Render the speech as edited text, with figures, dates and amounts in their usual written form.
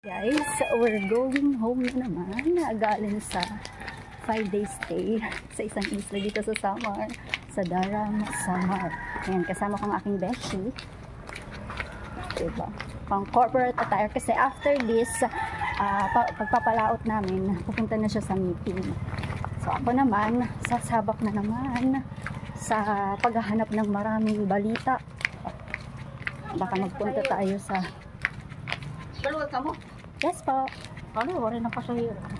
Guys, we're going home na naman. Galing sa 5-day stay sa isang isla dito sa Samar, sa Daram, Samar. Ayan, kasama ko ang aking beshi. Diba? Pang corporate attire kasi after this, pagpapalaot namin, pupunta na siya sa meeting. So ako naman, sasabak na naman sa paghahanap ng maraming balita. Baka magpunta tayo sa... Kaluwag ka mo? Yes po. Ano, wala na pasahero.